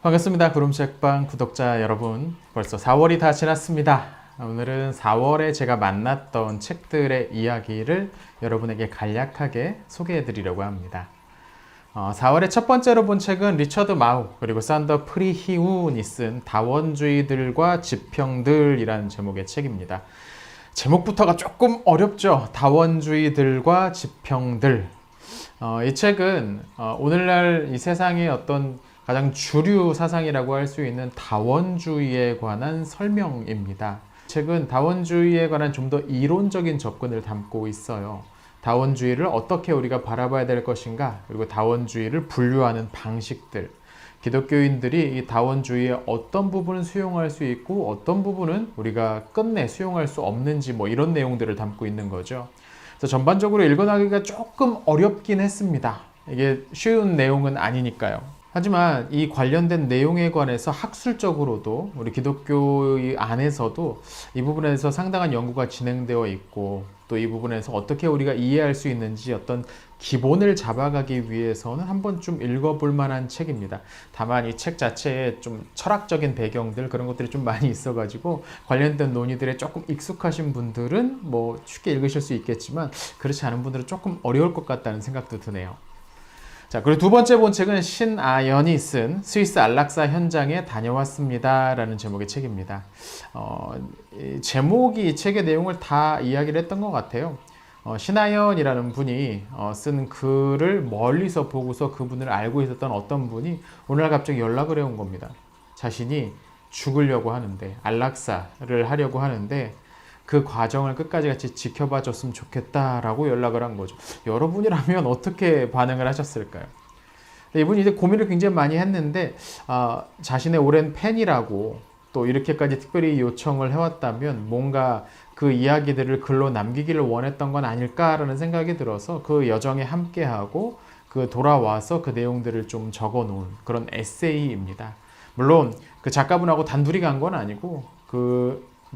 반갑습니다. 구름책방 구독자 여러분. 벌써 4월이 다 지났습니다. 오늘은 4월에 제가 만났던 책들의 이야기를 여러분에게 간략하게 소개해 드리려고 합니다. 4월에 첫 번째로 본 책은 리처드 마우 그리고 산더 프리히운이 쓴 다원주의들과 지평들이라는 제목의 책입니다. 제목부터가 조금 어렵죠. 다원주의들과 지평들. 이 책은 오늘날 이 세상의 어떤 가장 주류 사상이라고 할 수 있는 다원주의에 관한 설명입니다. 책은 다원주의에 관한 좀 더 이론적인 접근을 담고 있어요. 다원주의를 어떻게 우리가 바라봐야 될 것인가, 그리고 다원주의를 분류하는 방식들, 기독교인들이 이 다원주의의 어떤 부분은 수용할 수 있고 어떤 부분은 우리가 끝내 수용할 수 없는지 이런 내용들을 담고 있는 거죠. 그래서 전반적으로 읽어나가기가 조금 어렵긴 했습니다. 이게 쉬운 내용은 아니니까요. 하지만 이 관련된 내용에 관해서 학술적으로도 우리 기독교 안에서도 이 부분에서 상당한 연구가 진행되어 있고, 또 이 부분에서 어떻게 우리가 이해할 수 있는지 어떤 기본을 잡아가기 위해서는 한 번쯤 읽어볼 만한 책입니다. 다만 이 책 자체에 좀 철학적인 배경들, 그런 것들이 좀 많이 있어가지고 관련된 논의들에 조금 익숙하신 분들은 쉽게 읽으실 수 있겠지만, 그렇지 않은 분들은 조금 어려울 것 같다는 생각도 드네요. 자, 그리고 두 번째 본 책은 신아연이 쓴 스위스 안락사 현장에 다녀왔습니다 라는 제목의 책입니다. 제목이 이 책의 내용을 다 이야기를 했던 것 같아요. 신아연이라는 분이 쓴 글을 멀리서 보고서 그분을 알고 있었던 어떤 분이 오늘 갑자기 연락을 해온 겁니다. 자신이 죽으려고 하는데, 안락사를 하려고 하는데 그 과정을 끝까지 같이 지켜봐 줬으면 좋겠다라고 연락을 한 거죠. 여러분이라면 어떻게 반응을 하셨을까요? 이분이 이제 고민을 굉장히 많이 했는데, 자신의 오랜 팬이라고 또 이렇게까지 특별히 요청을 해왔다면 뭔가 그 이야기들을 글로 남기기를 원했던 건 아닐까라는 생각이 들어서 그 여정에 함께하고 돌아와서 그 내용들을 좀 적어 놓은 그런 에세이입니다. 물론 그 작가분하고 단둘이 간 건 아니고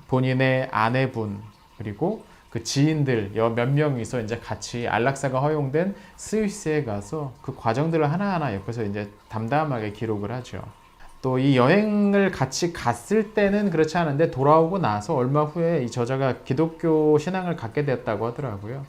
본인의 아내분 그리고 그 지인들 몇 명이서 이제 같이 안락사가 허용된 스위스에 가서 그 과정들을 하나하나 옆에서 이제 담담하게 기록을 하죠. 또 이 여행을 같이 갔을 때는 그렇지 않은데 돌아오고 나서 얼마 후에 이 저자가 기독교 신앙을 갖게 됐다고 하더라고요.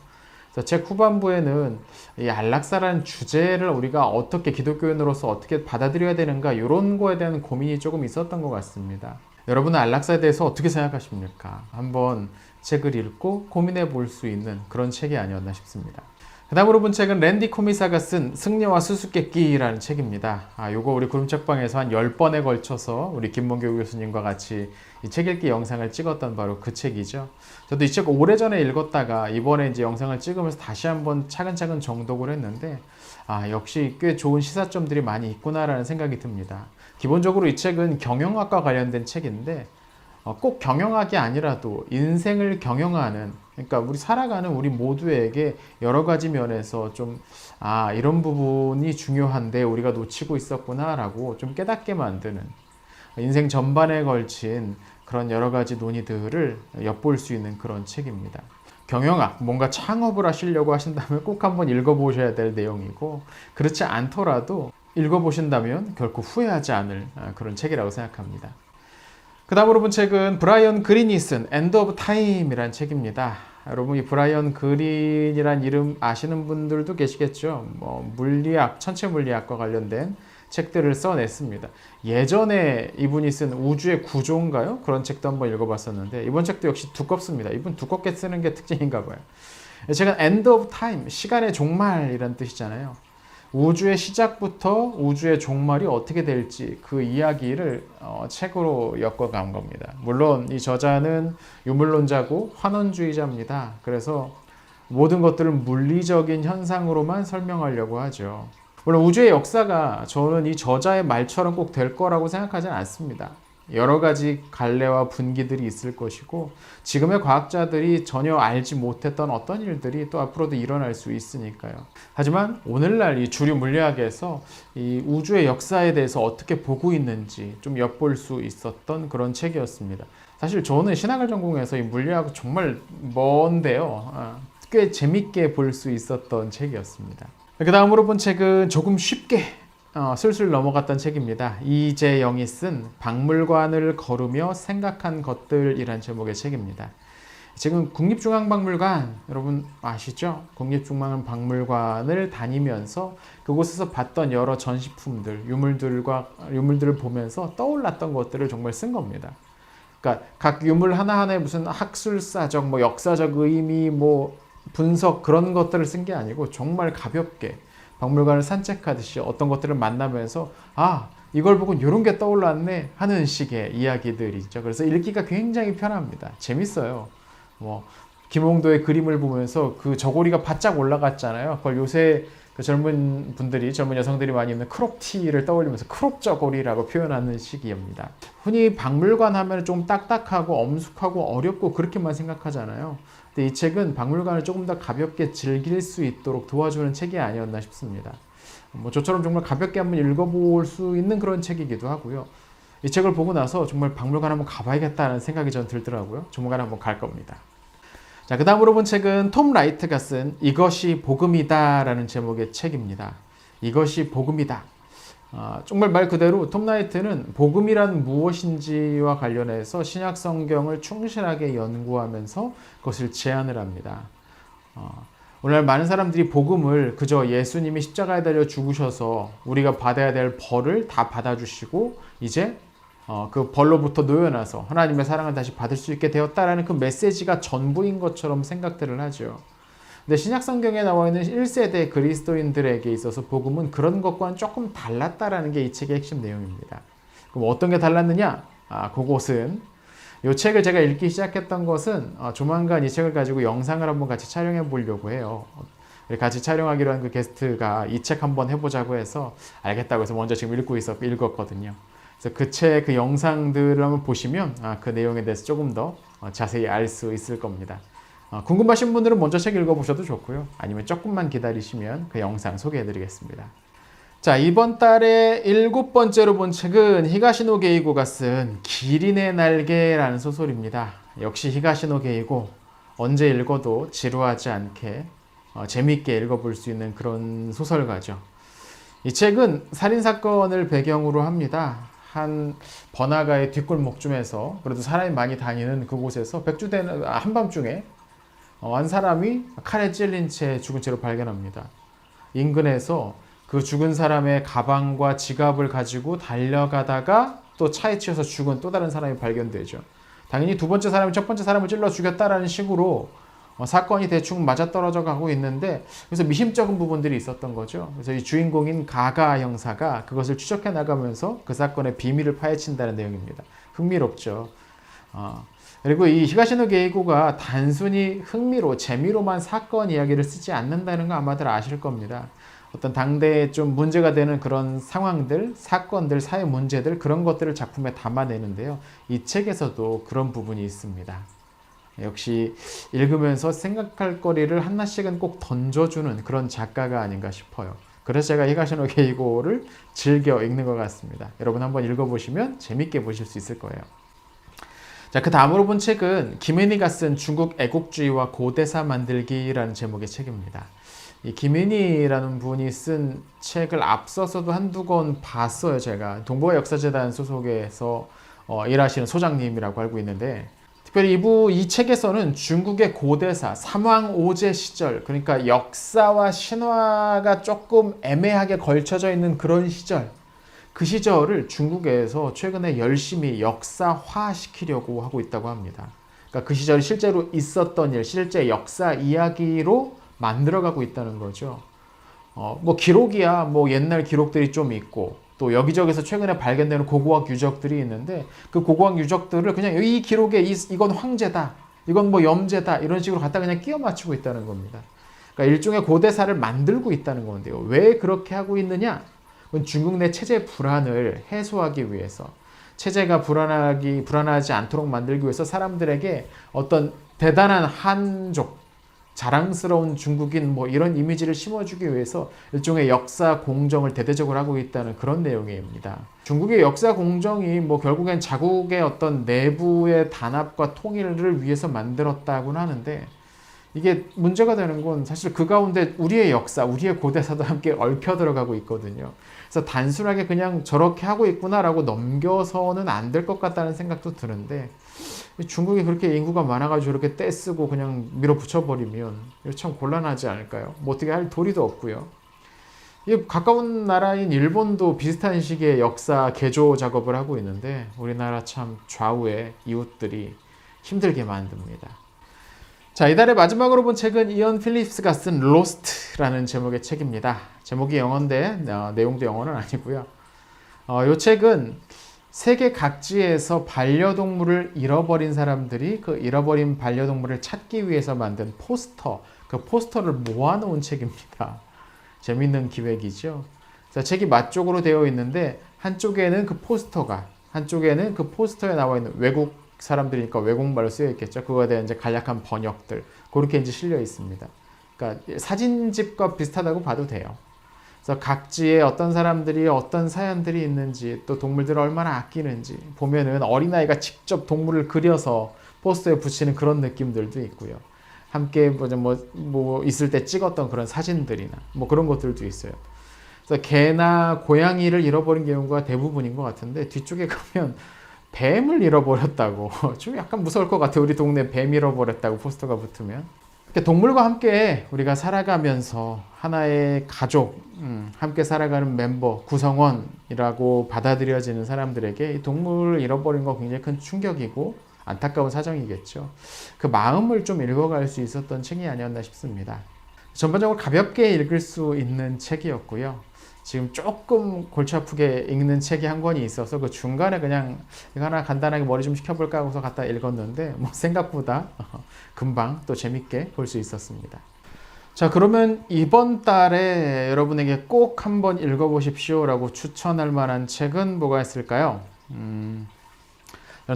그래서 책 후반부에는 이 안락사라는 주제를 우리가 어떻게 기독교인으로서 어떻게 받아들여야 되는가, 이런 거에 대한 고민이 조금 있었던 것 같습니다. 여러분은 안락사에 대해서 어떻게 생각하십니까? 한번 책을 읽고 고민해 볼 수 있는 그런 책이 아니었나 싶습니다. 그 다음으로 본 책은 랜디 코미사가 쓴 승려와 수수께끼라는 책입니다. 요거 우리 구름책방에서 한 10번에 걸쳐서 우리 김mon교 교수님과 같이 이 책 읽기 영상을 찍었던 바로 그 책이죠. 저도 이 책 오래전에 읽었다가 이번에 이제 영상을 찍으면서 다시 한번 차근차근 정독을 했는데, 역시 꽤 좋은 시사점들이 많이 있구나라는 생각이 듭니다. 기본적으로 이 책은 경영학과 관련된 책인데, 꼭 경영학이 아니라도 인생을 경영하는, 그러니까 우리 살아가는 우리 모두에게 여러 가지 면에서 좀 이런 부분이 중요한데 우리가 놓치고 있었구나 라고 좀 깨닫게 만드는, 인생 전반에 걸친 그런 여러 가지 논의들을 엿볼 수 있는 그런 책입니다. 경영학, 뭔가 창업을 하시려고 하신다면 꼭 한번 읽어보셔야 될 내용이고, 그렇지 않더라도 읽어보신다면 결코 후회하지 않을 그런 책이라고 생각합니다. 그 다음으로 본 책은 브라이언 그린이 쓴 엔드 오브 타임이라는 책입니다. 여러분, 이 브라이언 그린이란 이름 아시는 분들도 계시겠죠. 물리학, 천체 물리학과 관련된 책들을 써냈습니다. 예전에 이분이 쓴 우주의 구조인가요? 그런 책도 한번 읽어봤었는데, 이번 책도 역시 두껍습니다. 이분 두껍게 쓰는 게 특징인가 봐요. 책은 엔드 오브 타임, 시간의 종말이라는 뜻이잖아요. 우주의 시작부터 우주의 종말이 어떻게 될지 그 이야기를 책으로 엮어간 겁니다. 물론 이 저자는 유물론자고 환원주의자입니다. 그래서 모든 것들을 물리적인 현상으로만 설명하려고 하죠. 물론 우주의 역사가 저는 이 저자의 말처럼 꼭 될 거라고 생각하지는 않습니다. 여러 가지 갈래와 분기들이 있을 것이고, 지금의 과학자들이 전혀 알지 못했던 어떤 일들이 또 앞으로도 일어날 수 있으니까요. 하지만 오늘날 이 주류 물리학에서 이 우주의 역사에 대해서 어떻게 보고 있는지 좀 엿볼 수 있었던 그런 책이었습니다. 사실 저는 신학을 전공해서 이 물리하고 정말 먼데요. 꽤 재밌게 볼 수 있었던 책이었습니다. 그 다음으로 본 책은 조금 쉽게 술술 넘어갔던 책입니다. 이재영이 쓴 박물관을 걸으며 생각한 것들이란 제목의 책입니다. 지금 국립중앙박물관 여러분 아시죠? 국립중앙박물관을 다니면서 그곳에서 봤던 여러 전시품들, 유물들을 보면서 떠올랐던 것들을 정말 쓴 겁니다. 그러니까 각 유물 하나하나에 무슨 학술사적, 뭐 역사적 의미, 뭐 분석 그런 것들을 쓴 게 아니고 정말 가볍게 박물관을 산책하듯이 어떤 것들을 만나면서 이걸 보고 이런 게 떠올랐네 하는 식의 이야기들이죠. 그래서 읽기가 굉장히 편합니다. 재밌어요. 뭐 김홍도의 그림을 보면서 그 저고리가 바짝 올라갔잖아요. 그걸 요새 그 젊은 여성들이 많이 입는 크롭티를 떠올리면서 크롭 저고리라고 표현하는 시기입니다. 흔히 박물관 하면 좀 딱딱하고 엄숙하고 어렵고 그렇게만 생각하잖아요. 근데 이 책은 박물관을 조금 더 가볍게 즐길 수 있도록 도와주는 책이 아니었나 싶습니다. 뭐 저처럼 정말 가볍게 한번 읽어볼 수 있는 그런 책이기도 하고요. 이 책을 보고 나서 정말 박물관 한번 가봐야겠다는 생각이 전 들더라고요. 조만간 한번 갈 겁니다. 자, 그 다음으로 본 책은 톰 라이트가 쓴 이것이 복음이다 라는 제목의 책입니다. 이것이 복음이다. 정말 말 그대로 톰 라이트는 복음이란 무엇인지와 관련해서 신약 성경을 충실하게 연구하면서 그것을 제안을 합니다. 오늘날 많은 사람들이 복음을 그저 예수님이 십자가에 달려 죽으셔서 우리가 받아야 될 벌을 다 받아주시고 이제 그 벌로부터 놓여나서 하나님의 사랑을 다시 받을 수 있게 되었다라는 그 메시지가 전부인 것처럼 생각들을 하죠. 근데 신약 성경에 나와 있는 1세대 그리스도인들에게 있어서 복음은 그런 것과는 조금 달랐다라는 게 이 책의 핵심 내용입니다. 그럼 어떤 게 달랐느냐? 그것은 이 책을 제가 읽기 시작했던 것은 조만간 이 책을 가지고 영상을 한번 같이 촬영해 보려고 해요. 같이 촬영하기로 한 그 게스트가 이 책 한번 해보자고 해서 알겠다고 해서 먼저 지금 읽었거든요. 그래서 그 책, 그 영상들을 한번 보시면 그 내용에 대해서 조금 더 자세히 알 수 있을 겁니다. 궁금하신 분들은 먼저 책 읽어보셔도 좋고요. 아니면 조금만 기다리시면 그 영상 소개해드리겠습니다. 자, 이번 달에 7번째로 본 책은 히가시노 게이고가 쓴 기린의 날개라는 소설입니다. 역시 히가시노 게이고 언제 읽어도 지루하지 않게 재미있게 읽어볼 수 있는 그런 소설가죠. 이 책은 살인사건을 배경으로 합니다. 한 번화가의 뒷골목쯤에서 그래도 사람이 많이 다니는 그곳에서 백주되는 한밤중에 한 사람이 칼에 찔린 채 죽은 채로 발견합니다. 인근에서 그 죽은 사람의 가방과 지갑을 가지고 달려가다가 또 차에 치여서 죽은 또 다른 사람이 발견되죠. 당연히 두 번째 사람이 첫 번째 사람을 찔러 죽였다라는 식으로 사건이 대충 맞아떨어져 가고 있는데 그래서 미심쩍은 부분들이 있었던 거죠. 그래서 이 주인공인 가가 형사가 그것을 추적해 나가면서 그 사건의 비밀을 파헤친다는 내용입니다. 흥미롭죠. 그리고 이 히가시노 게이고가 단순히 흥미로 재미로만 사건 이야기를 쓰지 않는다는 거 아마들 아실 겁니다. 어떤 당대에 좀 문제가 되는 그런 상황들, 사건들, 사회 문제들 그런 것들을 작품에 담아내는데요. 이 책에서도 그런 부분이 있습니다. 역시 읽으면서 생각할 거리를 하나씩은 꼭 던져주는 그런 작가가 아닌가 싶어요. 그래서 제가 히가시노 게이고를 즐겨 읽는 것 같습니다. 여러분 한번 읽어보시면 재밌게 보실 수 있을 거예요. 자, 그 다음으로 본 책은 김혜니가 쓴 중국 애국주의와 고대사 만들기라는 제목의 책입니다. 이 김혜니라는 분이 쓴 책을 앞서서도 한두 권 봤어요. 제가 동북아 역사재단 소속에서 일하시는 소장님이라고 알고 있는데 특별히 이 책에서는 중국의 고대사, 삼왕오제 시절, 그러니까 역사와 신화가 조금 애매하게 걸쳐져 있는 그런 시절, 그 시절을 중국에서 최근에 열심히 역사화시키려고 하고 있다고 합니다. 그러니까 그 시절이 실제로 있었던 일, 실제 역사 이야기로 만들어가고 있다는 거죠. 뭐 기록이야, 뭐 옛날 기록들이 좀 있고, 또 여기저기서 최근에 발견되는 고고학 유적들이 있는데 그 고고학 유적들을 그냥 이 기록에 이건 황제다, 이건 뭐 염제다 이런 식으로 갖다 그냥 끼워 맞추고 있다는 겁니다. 그러니까 일종의 고대사를 만들고 있다는 건데요. 왜 그렇게 하고 있느냐? 그건 중국 내 체제 불안을 해소하기 위해서, 체제가 불안하지 않도록 만들기 위해서 사람들에게 어떤 대단한 한족, 자랑스러운 중국인 뭐 이런 이미지를 심어주기 위해서 일종의 역사 공정을 대대적으로 하고 있다는 그런 내용입니다. 중국의 역사 공정이 뭐 결국엔 자국의 어떤 내부의 단합과 통일을 위해서 만들었다고는 하는데 이게 문제가 되는 건 사실 그 가운데 우리의 역사, 우리의 고대사도 함께 얽혀 들어가고 있거든요. 그래서 단순하게 그냥 저렇게 하고 있구나라고 넘겨서는 안 될 것 같다는 생각도 드는데 중국이 그렇게 인구가 많아가지고 이렇게 떼쓰고 그냥 밀어붙여버리면 이거 참 곤란하지 않을까요? 뭐 어떻게 할 도리도 없고요. 이 가까운 나라인 일본도 비슷한 식의 역사 개조 작업을 하고 있는데 우리나라 참 좌우의 이웃들이 힘들게 만듭니다. 자, 이달의 마지막으로 본 책은 이언 필립스가 쓴 로스트라는 제목의 책입니다. 제목이 영어인데 내용도 영어는 아니고요. 이 책은 세계 각지에서 반려동물을 잃어버린 사람들이 그 잃어버린 반려동물을 찾기 위해서 만든 포스터, 그 포스터를 모아놓은 책입니다. 재밌는 기획이죠. 그래서 책이 맛쪽으로 되어 있는데 한쪽에는 그 포스터에 나와 있는 외국 사람들이니까 외국말로 쓰여 있겠죠. 그거에 대한 이제 간략한 번역들 그렇게 이제 실려 있습니다. 그러니까 사진집과 비슷하다고 봐도 돼요. 그래서 각지에 어떤 사람들이 어떤 사연들이 있는지 또 동물들을 얼마나 아끼는지 보면은 어린아이가 직접 동물을 그려서 포스터에 붙이는 그런 느낌들도 있고요. 함께 뭐 있을 때 찍었던 그런 사진들이나 뭐 그런 것들도 있어요. 그래서 개나 고양이를 잃어버린 경우가 대부분인 것 같은데 뒤쪽에 가면 뱀을 잃어버렸다고 좀 약간 무서울 것 같아요. 우리 동네 뱀 잃어버렸다고 포스터가 붙으면. 동물과 함께 우리가 살아가면서 하나의 가족, 함께 살아가는 멤버, 구성원이라고 받아들여지는 사람들에게 이 동물을 잃어버린 거 굉장히 큰 충격이고 안타까운 사정이겠죠. 그 마음을 좀 읽어갈 수 있었던 책이 아니었나 싶습니다. 전반적으로 가볍게 읽을 수 있는 책이었고요. 지금 조금 골치 아프게 읽는 책이 한 권이 있어서 그 중간에 그냥 이거 하나 간단하게 머리 좀 식혀볼까 하고서 갖다 읽었는데 뭐 생각보다 금방 또 재밌게 볼 수 있었습니다. 자, 그러면 이번 달에 여러분에게 꼭 한번 읽어보십시오 라고 추천할 만한 책은 뭐가 있을까요?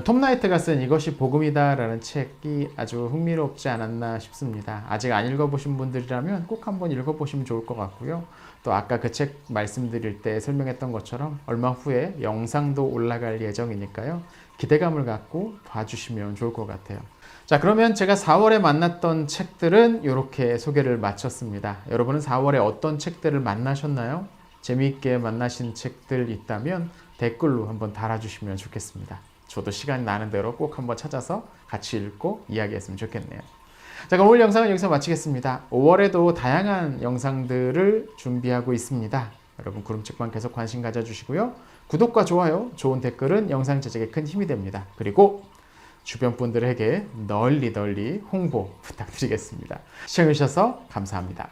톰 나이트가 쓴 이것이 복음이다 라는 책이 아주 흥미롭지 않았나 싶습니다. 아직 안 읽어보신 분들이라면 꼭 한번 읽어보시면 좋을 것 같고요. 또 아까 그 책 말씀드릴 때 설명했던 것처럼 얼마 후에 영상도 올라갈 예정이니까요. 기대감을 갖고 봐주시면 좋을 것 같아요. 자, 그러면 제가 4월에 만났던 책들은 이렇게 소개를 마쳤습니다. 여러분은 4월에 어떤 책들을 만나셨나요? 재미있게 만나신 책들 있다면 댓글로 한번 달아주시면 좋겠습니다. 저도 시간이 나는 대로 꼭 한번 찾아서 같이 읽고 이야기했으면 좋겠네요. 자, 그럼 오늘 영상은 여기서 마치겠습니다. 5월에도 다양한 영상들을 준비하고 있습니다. 여러분 구름책방 계속 관심 가져주시고요. 구독과 좋아요, 좋은 댓글은 영상 제작에 큰 힘이 됩니다. 그리고 주변 분들에게 널리 홍보 부탁드리겠습니다. 시청해주셔서 감사합니다.